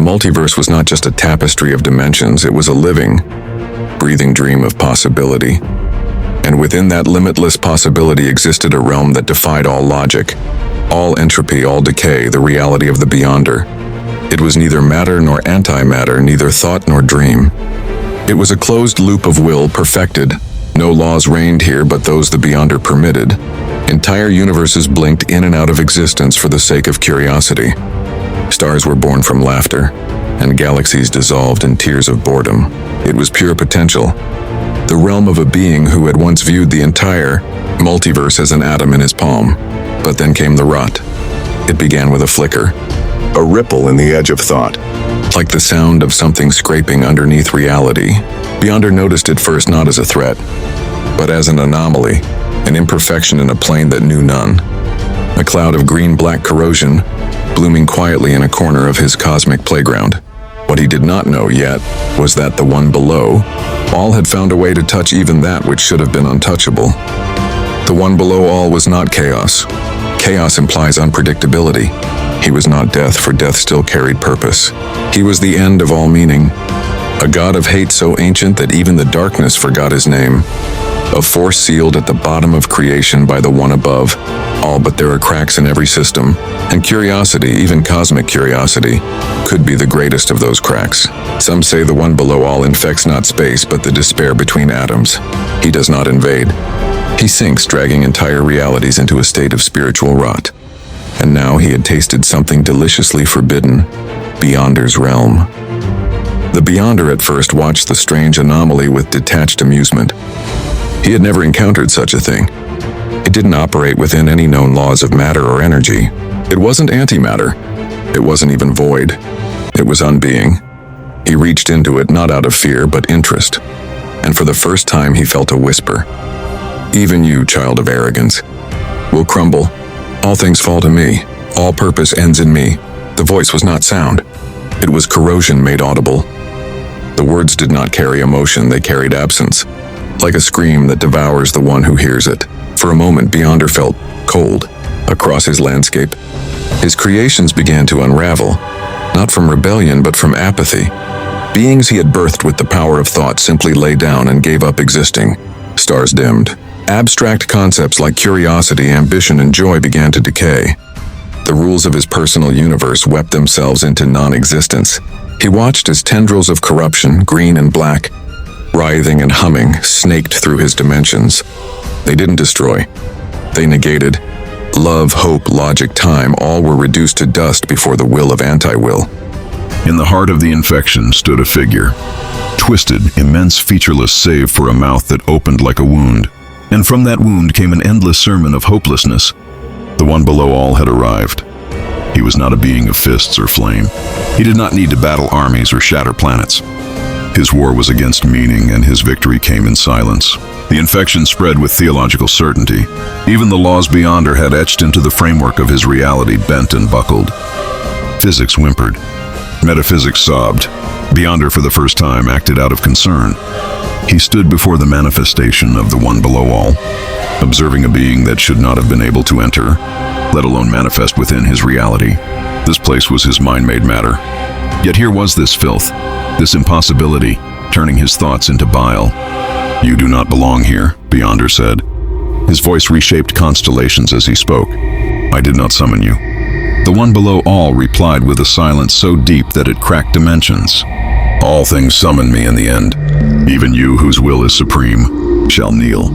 multiverse was not just a tapestry of dimensions, it was a living, breathing dream of possibility. And within that limitless possibility existed a realm that defied all logic, all entropy, all decay, the reality of the Beyonder. It was neither matter nor antimatter, neither thought nor dream. It was a closed loop of will perfected. No laws reigned here but those the Beyonder permitted. Entire universes blinked in and out of existence for the sake of curiosity. Stars were born from laughter, and galaxies dissolved in tears of boredom. It was pure potential, the realm of a being who had once viewed the entire multiverse as an atom in his palm. But then came the rot. It began with a flicker, a ripple in the edge of thought, like the sound of something scraping underneath reality. Beyonder noticed it first not as a threat, but as an anomaly, an imperfection in a plane that knew none. A cloud of green-black corrosion, blooming quietly in a corner of his cosmic playground. What he did not know yet was that the one below, all had found a way to touch even that which should have been untouchable. The one below all was not chaos. Chaos implies unpredictability. He was not death, for death still carried purpose. He was the end of all meaning. A god of hate so ancient that even the darkness forgot his name. A force sealed at the bottom of creation by the one above. All but there are cracks in every system, and curiosity, even cosmic curiosity, could be the greatest of those cracks. Some say the one below all infects not space, but the despair between atoms. He does not invade. He sinks, dragging entire realities into a state of spiritual rot. And now he had tasted something deliciously forbidden, Beyonder's realm. The Beyonder at first watched the strange anomaly with detached amusement. He had never encountered such a thing. It didn't operate within any known laws of matter or energy. It wasn't antimatter. It wasn't even void. It was unbeing. He reached into it not out of fear, but interest. And for the first time he felt a whisper. Even you, child of arrogance, will crumble. All things fall to me. All purpose ends in me. The voice was not sound. It was corrosion made audible. The words did not carry emotion, they carried absence. Like a scream that devours the one who hears it. For a moment, Beyonder felt cold across his landscape. His creations began to unravel, not from rebellion, but from apathy. Beings he had birthed with the power of thought simply lay down and gave up existing. Stars dimmed. Abstract concepts like curiosity, ambition, and joy began to decay. The rules of his personal universe wept themselves into non-existence. He watched as tendrils of corruption, green and black, writhing and humming, snaked through his dimensions. They didn't destroy. They negated. Love, hope, logic, time, all were reduced to dust before the will of anti-will. In the heart of the infection stood a figure. Twisted, immense, featureless, save for a mouth that opened like a wound. And from that wound came an endless sermon of hopelessness. The one below all had arrived. He was not a being of fists or flame. He did not need to battle armies or shatter planets. His war was against meaning, and his victory came in silence. The infection spread with theological certainty. Even the laws Beyonder had etched into the framework of his reality bent and buckled. Physics whimpered. Metaphysics sobbed. Beyonder, for the first time, acted out of concern. He stood before the manifestation of the one below all, observing a being that should not have been able to enter, let alone manifest within his reality. This place was his mind-made matter. Yet here was this filth, this impossibility, turning his thoughts into bile. "You do not belong here," Beyonder said. His voice reshaped constellations as he spoke. "I did not summon you." The one below all replied with a silence so deep that it cracked dimensions. "All things summon me in the end. Even you, whose will is supreme, shall kneel."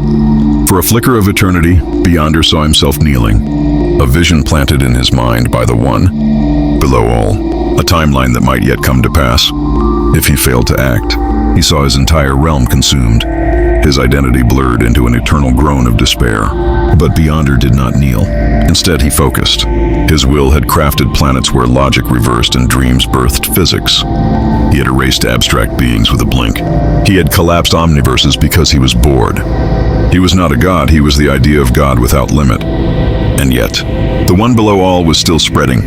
For a flicker of eternity, Beyonder saw himself kneeling, a vision planted in his mind by the one below all, a timeline that might yet come to pass. If he failed to act, he saw his entire realm consumed, his identity blurred into an eternal groan of despair. But Beyonder did not kneel. Instead, he focused. His will had crafted planets where logic reversed and dreams birthed physics. He had erased abstract beings with a blink. He had collapsed omniverses because he was bored. He was not a god, he was the idea of God without limit. And yet, the one below all was still spreading.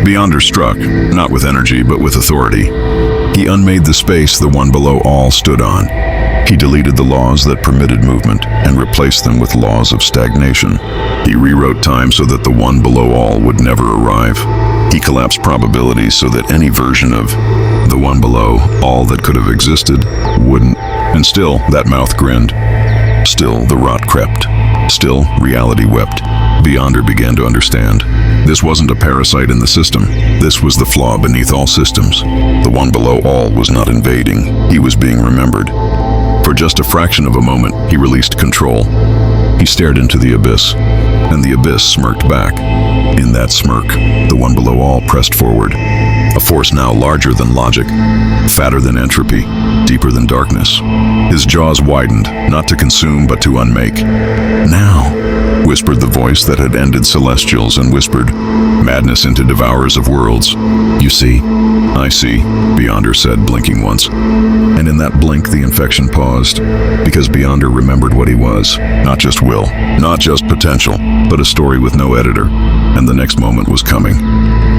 Beyonder struck, not with energy, but with authority. He unmade the space the one below all stood on. He deleted the laws that permitted movement and replaced them with laws of stagnation. He rewrote time so that the one below all would never arrive. He collapsed probabilities so that any version of the one below, all that could have existed, wouldn't. And still, that mouth grinned. Still, the rot crept. Still, reality wept. Beyonder began to understand. This wasn't a parasite in the system. This was the flaw beneath all systems. The one below all was not invading. He was being remembered. For just a fraction of a moment, he released control. He stared into the abyss, and the abyss smirked back. In that smirk, the one below all pressed forward. A force now larger than logic, fatter than entropy, deeper than darkness. His jaws widened, not to consume, but to unmake. Now, whispered the voice that had ended celestials and whispered madness into devourers of worlds. You see? I see, Beyonder said, blinking once. And in that blink, the infection paused, because Beyonder remembered what he was. Not just will, not just potential, but a story with no editor. And the next moment was coming.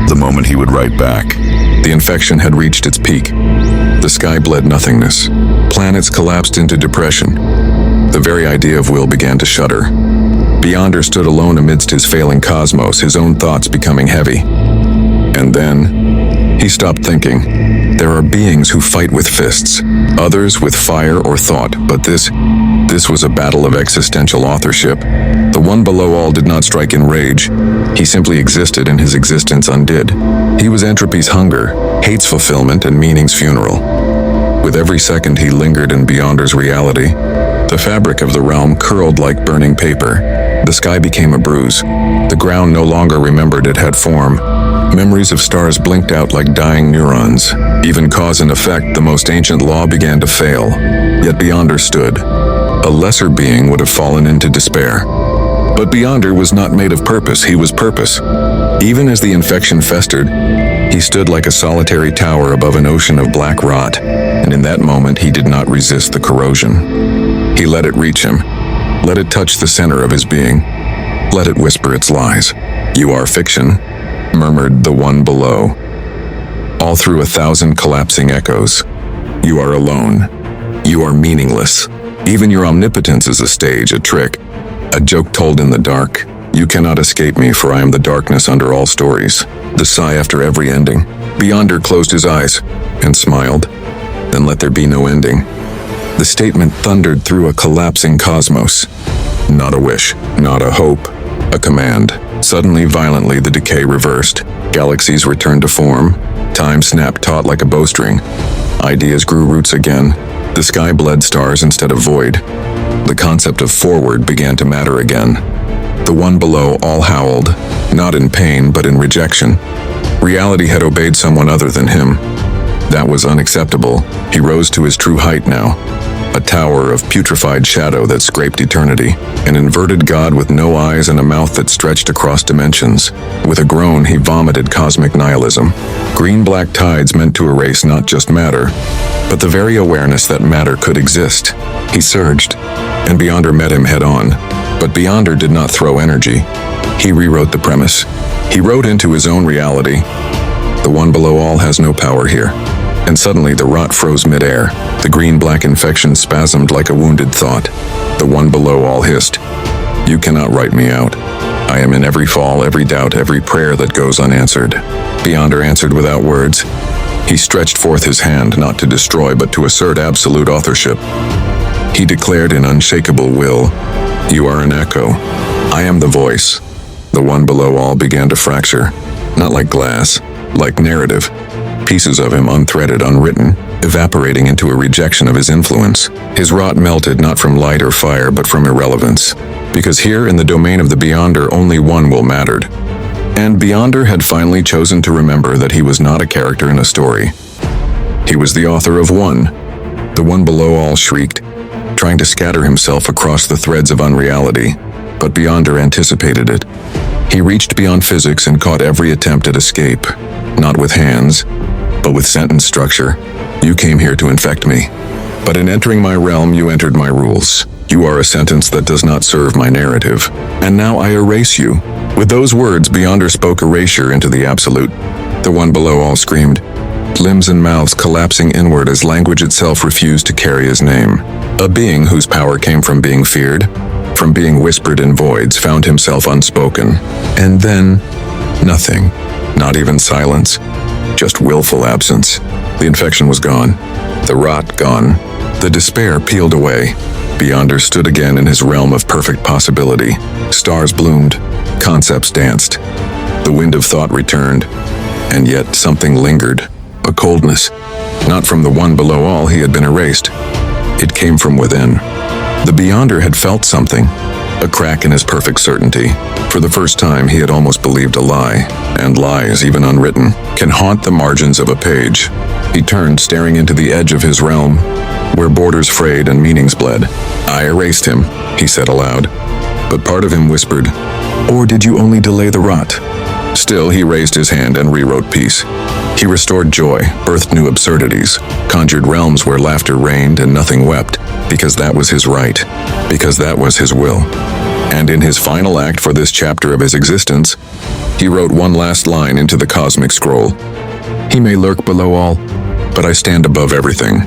The moment he would write back. The infection had reached its peak. The sky bled nothingness. Planets collapsed into depression. The very idea of will began to shudder. Beyonder stood alone amidst his failing cosmos, his own thoughts becoming heavy. And then, he stopped thinking. There are beings who fight with fists, others with fire or thought, but this was a battle of existential authorship. The one below all did not strike in rage. He simply existed, and his existence undid. He was entropy's hunger, hate's fulfillment, and meaning's funeral. With every second he lingered in Beyonder's reality, the fabric of the realm curled like burning paper. The sky became a bruise. The ground no longer remembered it had form. Memories of stars blinked out like dying neurons. Even cause and effect, the most ancient law, began to fail. Yet Beyonder stood. A lesser being would have fallen into despair. But Beyonder was not made of purpose, he was purpose. Even as the infection festered, he stood like a solitary tower above an ocean of black rot, and in that moment he did not resist the corrosion. He let it reach him, let it touch the center of his being, let it whisper its lies. "You are fiction," murmured the one below, all through 1,000 collapsing echoes. "You are alone. You are meaningless. Even your omnipotence is a stage, a trick, a joke told in the dark. You cannot escape me, for I am the darkness under all stories, the sigh after every ending." Beyonder closed his eyes and smiled. Then let there be no ending. The statement thundered through a collapsing cosmos. Not a wish, not a hope, a command. Suddenly, violently, the decay reversed. Galaxies returned to form. Time snapped taut like a bowstring. Ideas grew roots again. The sky bled stars instead of void. The concept of forward began to matter again. The one below all howled, not in pain, but in rejection. Reality had obeyed someone other than him. That was unacceptable. He rose to his true height now. A tower of putrefied shadow that scraped eternity. An inverted god with no eyes and a mouth that stretched across dimensions. With a groan, he vomited cosmic nihilism. Green-black tides meant to erase not just matter, but the very awareness that matter could exist. He surged, and Beyonder met him head-on. But Beyonder did not throw energy. He rewrote the premise. He wrote into his own reality. The one below all has no power here. And suddenly the rot froze midair. The green-black infection spasmed like a wounded thought. The one below all hissed, "You cannot write me out. I am in every fall, every doubt, every prayer that goes unanswered." Beyonder answered without words. He stretched forth his hand, not to destroy, but to assert absolute authorship. He declared in unshakable will, "You are an echo. I am the voice." The one below all began to fracture, not like glass, like narrative. Pieces of him unthreaded, unwritten, evaporating into a rejection of his influence. His rot melted not from light or fire, but from irrelevance. Because here, in the domain of the Beyonder, only one will mattered. And Beyonder had finally chosen to remember that he was not a character in a story. He was the author of one. The one below all shrieked, trying to scatter himself across the threads of unreality. But Beyonder anticipated it. He reached beyond physics and caught every attempt at escape. Not with hands, but with sentence structure. "You came here to infect me. But in entering my realm, you entered my rules. You are a sentence that does not serve my narrative. And now I erase you." With those words, Beyonder spoke erasure into the absolute. The one below all screamed, limbs and mouths collapsing inward as language itself refused to carry his name. A being whose power came from being feared, from being whispered in voids, found himself unspoken. And then, nothing. Not even silence, just willful absence. The infection was gone, the rot gone, the despair peeled away. Beyonder stood again in his realm of perfect possibility. Stars bloomed, concepts danced. The wind of thought returned, and yet something lingered, a coldness. Not from the one below all he had been erased. It came from within. The Beyonder had felt something, a crack in his perfect certainty. For the first time, he had almost believed a lie, and lies, even unwritten, can haunt the margins of a page. He turned, staring into the edge of his realm, where borders frayed and meanings bled. "I erased him," he said aloud, but part of him whispered, "Or did you only delay the rot?" Still, he raised his hand and rewrote peace. He restored joy, birthed new absurdities, conjured realms where laughter reigned and nothing wept, because that was his right, because that was his will. And in his final act for this chapter of his existence, he wrote one last line into the cosmic scroll. "He may lurk below all, but I stand above everything."